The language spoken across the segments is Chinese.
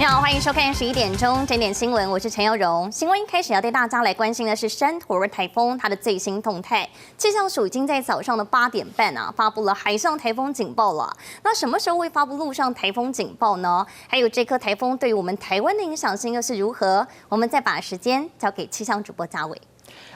你好，欢迎收看11点钟整点新闻，我是陈佑荣。新闻一开始要带大家来关心的是山陀台风它的最新动态。气象署已经在早上的8点半发布了海上台风警报了。那什么时候会发布陆上台风警报呢？还有这颗台风对于我们台湾的影响性又是如何？我们再把时间交给气象主播嘉伟。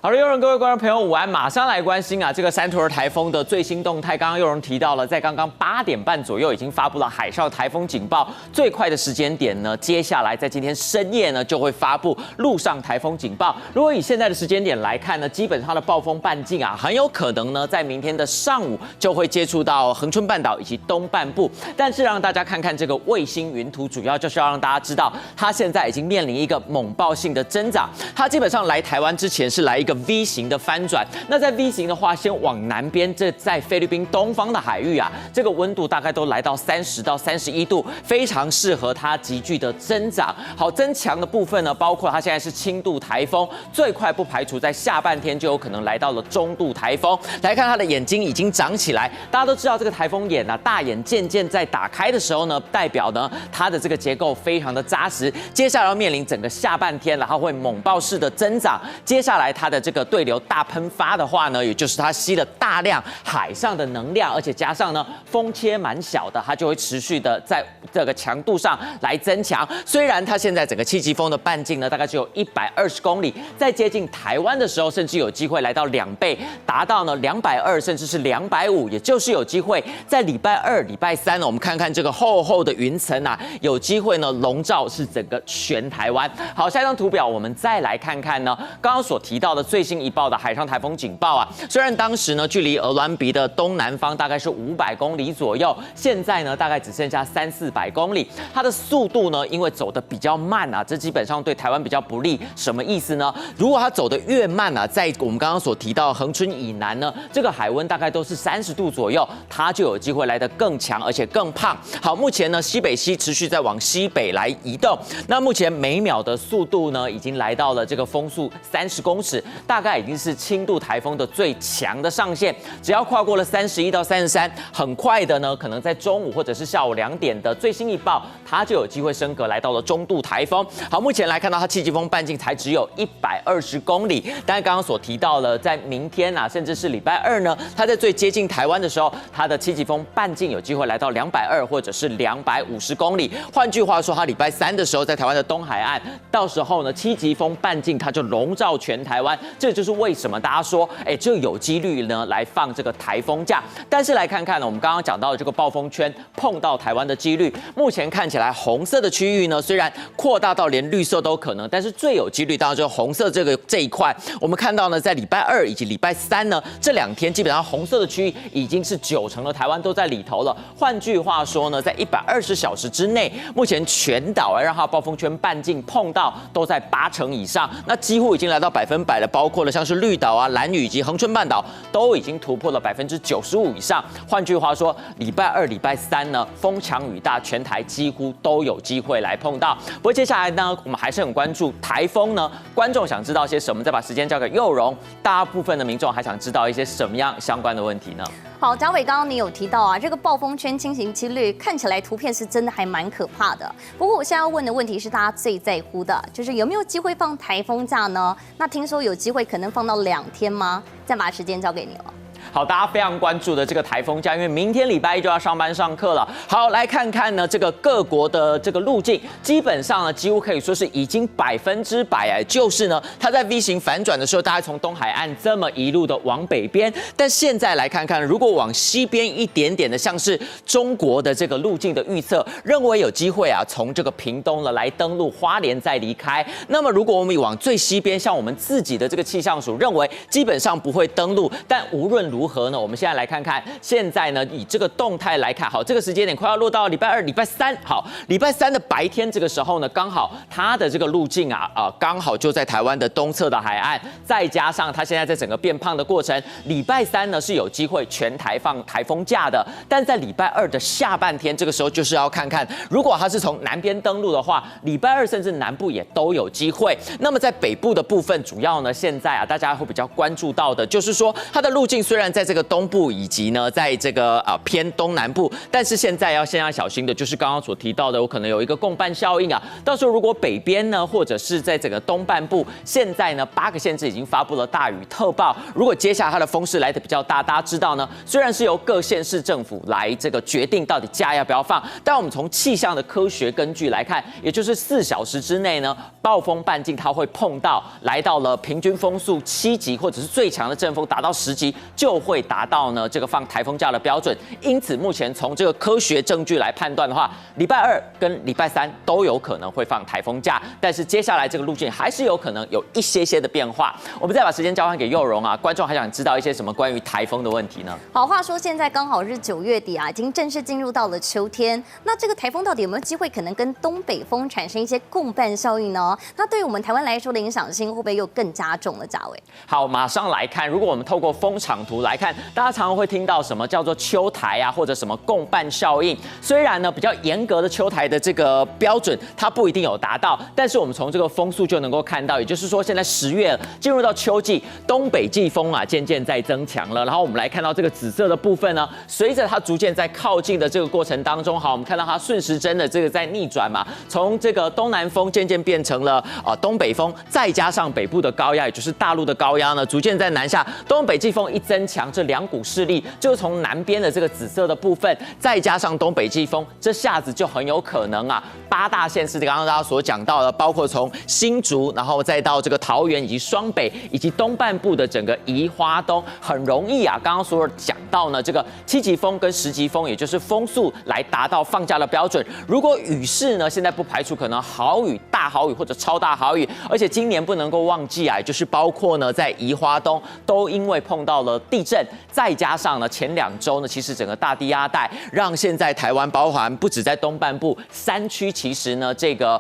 好的，佑荣，各位观众朋友，午安！马上来关心这个山陀台风的最新动态。刚刚佑荣提到了，在刚刚8点半左右已经发布了海上台风警报，最快的时间点呢，接下来在今天深夜呢就会发布陆上台风警报。如果以现在的时间点来看呢，基本上的暴风半径很有可能呢在明天的上午就会接触到恒春半岛以及东半部。但是让大家看看这个卫星云图，主要就是要让大家知道，它现在已经面临一个猛爆性的增长。它基本上来台湾之前是来一个 V 型的翻转，那在 V 型的话，先往南边，这在菲律宾东方的海域这个温度大概都来到30到31度，非常适合它急剧的增长。好，增强的部分呢，包括它现在是轻度台风，最快不排除在下半天就有可能来到了中度台风。来看它的眼睛已经长起来，大家都知道这个台风眼大眼渐渐在打开的时候呢，代表呢它的这个结构非常的扎实。接下来要面临整个下半天，然后会猛爆式的增长。接下来它的这个对流大喷发的话呢，也就是它吸了大量海上的能量，而且加上呢风切蛮小的，它就会持续的在这个强度上来增强。虽然它现在整个7级风的半径呢大概只有120公里，在接近台湾的时候，甚至有机会来到2倍，达到呢220甚至是250，也就是有机会在礼拜2、礼拜3呢，我们看看这个厚厚的云层有机会呢笼罩是整个全台湾。好，下一张图表我们再来看看呢，刚刚所提到的最新一报的海上台风警报虽然当时呢距离鹅銮鼻的东南方大概是500公里左右，现在呢大概只剩下300-400公里。它的速度呢，因为走得比较慢这基本上对台湾比较不利。什么意思呢？如果它走得越慢在我们刚刚所提到恒春以南呢，这个海温大概都是30度左右，它就有机会来得更强，而且更胖。好，目前呢西北西持续在往西北来移动，那目前每秒的速度呢已经来到了这个风速30公尺，大概已经是轻度台风的最强的上限。只要跨过了31到33，很快的呢，可能在中午或者是下午2点的最新一报，它就有机会升格来到了中度台风。好，目前来看到它7级风半径才只有120公里，但刚刚所提到了，在明天甚至是礼拜2呢，它在最接近台湾的时候，它的7级风半径有机会来到220或者是250公里。换句话说，它礼拜3的时候，在台湾的东海岸，到时候呢7级风半径它就笼罩全台湾。这就是为什么大家说，就有几率呢来放这个台风假。但是来看看呢，我们刚刚讲到的这个暴风圈碰到台湾的几率，目前看起来红色的区域呢，虽然扩大到连绿色都可能，但是最有几率当然就是红色这一块。我们看到呢，在礼拜2以及礼拜3呢，这2天基本上红色的区域已经是90%的台湾都在里头了。换句话说呢，在120小时之内，目前全岛让它暴风圈半径碰到都在80%以上，那几乎已经来到100%了，包括了像是绿岛兰屿以及恒春半岛都已经突破了95%以上。换句话说，礼拜2、礼拜3呢，风强雨大，全台几乎都有机会来碰到。不过接下来呢，我们还是很关注台风呢，观众想知道些什么？再把时间交给佑荣，大部分的民众还想知道一些什么样相关的问题呢？好，嘉伟，刚刚你有提到这个暴风圈侵袭几率看起来图片是真的还蛮可怕的。不过我现在要问的问题是大家最在乎的，就是有没有机会放台风假呢？那听说有机会可能放到2天吗？再把时间交给你了。好，大家非常关注的这个台风假，因为明天礼拜1就要上班上课了。好，来看看呢这个各国的这个路径，基本上呢几乎可以说是已经100%就是呢它在 V 型反转的时候，大概从东海岸这么一路的往北边。但现在来看看，如果往西边一点点的，像是中国的这个路径的预测，认为有机会从这个屏东了来登陆花莲再离开。那么如果我们往最西边，像我们自己的这个气象署认为基本上不会登陆，但无论如何呢，我们现在来看看，现在呢以这个动态来看，好，这个时间点快要落到礼拜2、礼拜3，好，礼拜3的白天这个时候呢，刚好它的这个路径刚好就在台湾的东侧的海岸，再加上它现在在整个变胖的过程，礼拜3呢是有机会全台放台风假的，但在礼拜2的下半天，这个时候就是要看看，如果它是从南边登陆的话，礼拜2甚至南部也都有机会。那么在北部的部分，主要呢现在大家会比较关注到的，就是说它的路径虽然然在这个东部以及呢，在这个偏东南部，但是现在要小心的就是刚刚所提到的，有可能有一个共伴效应啊。到时候如果北边呢，或者是在整个东半部，现在呢8个县市已经发布了大雨特报。如果接下来它的风势来得比较大，大家知道呢，虽然是由各县市政府来这个决定到底假要不要放，但我们从气象的科学根据来看，也就是4小时之内呢，暴风半径它会碰到来到了平均风速7级，或者是最强的阵风达到10级，就会达到呢这个放台风假的标准。因此目前从这个科学证据来判断的话，礼拜2跟礼拜3都有可能会放台风假，但是接下来这个路径还是有可能有一些的变化。我们再把时间交换给佑荣啊，观众还想知道一些什么关于台风的问题呢？好，话说现在刚好是9月底啊，已经正式进入到了秋天。那这个台风到底有没有机会可能跟东北风产生一些共伴效应呢？那对于我们台湾来说的影响性会不会又更加重了？嘉伟，好，马上来看。如果我们透过风场图来看，大家常常会听到什么叫做秋台啊，或者什么共伴效应。虽然呢比较严格的秋台的这个标准，它不一定有达到，但是我们从这个风速就能够看到，也就是说现在10月进入到秋季，东北季风啊渐渐在增强了。然后我们来看到这个紫色的部分呢，随着它逐渐在靠近的这个过程当中，好，我们看到它顺时针的这个在逆转嘛，从这个东南风渐渐变成了东北风，再加上北部的高压，也就是大陆的高压呢，逐渐在南下，东北季风一增强，这2股势力就从南边的这个紫色的部分，再加上东北季风，这下子就很有可能啊，8大县市刚刚大家所讲到的，包括从新竹，然后再到这个桃园以及双北以及东半部的整个宜花东，很容易啊，刚刚所讲到呢，这个7级风跟10级风，也就是风速来达到放假的标准。如果雨势呢，现在不排除可能豪雨、大豪雨或者超大豪雨，而且今年不能够忘记啊，就是包括呢在宜花东都因为碰到了地震，再加上呢前2周呢，其实整个大低压带让现在台湾包含不止在东半部山区，其实呢这个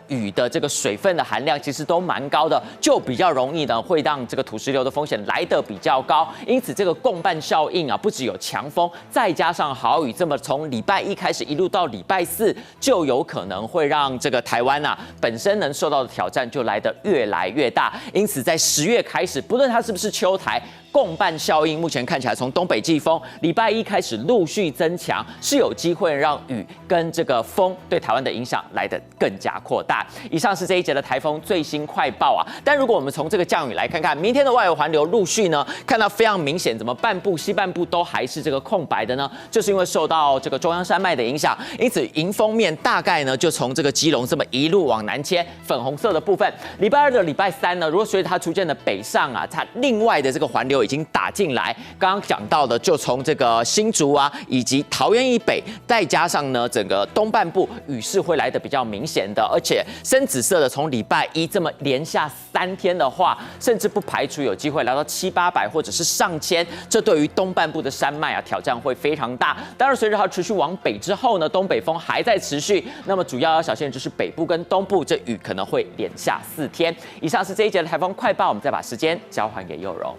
雨的这个水分的含量其实都蛮高的，就比较容易呢会让这个土石流的风险来得比较高。因此这个共伴效应啊，不只有强风，再加上豪雨，这么从礼拜1开始一路到礼拜4，就有可能会让这个台湾啊本身能受到的挑战就来得越来越大。因此在10月开始，不论它是不是秋台，共伴效应目前看起来从东北季风礼拜1开始陆续增强，是有机会让雨跟这个风对台湾的影响来得更加扩大。以上是这一节的台风最新快报啊。但如果我们从这个降雨来看看，明天的外围环流陆续呢看到非常明显，怎么半部西半部都还是这个空白的呢？就是因为受到这个中央山脉的影响，因此迎风面大概呢就从这个基隆这么一路往南切，粉红色的部分。礼拜2的礼拜3呢，如果随着它逐渐的北上啊，它另外的这个环流已经打进来，刚刚讲到的就从这个新竹啊，以及桃园以北，再加上呢整个东半部雨势会来得比较明显的，而且深紫色的从礼拜1这么连下3天的话，甚至不排除有机会来到700-800或者是上千，这对于东半部的山脉啊挑战会非常大。当然随着它持续往北之后呢，东北风还在持续，那么主要要小心的就是北部跟东部这雨可能会连下4天。以上是这一节的台风快报，我们再把时间交还给佑荣。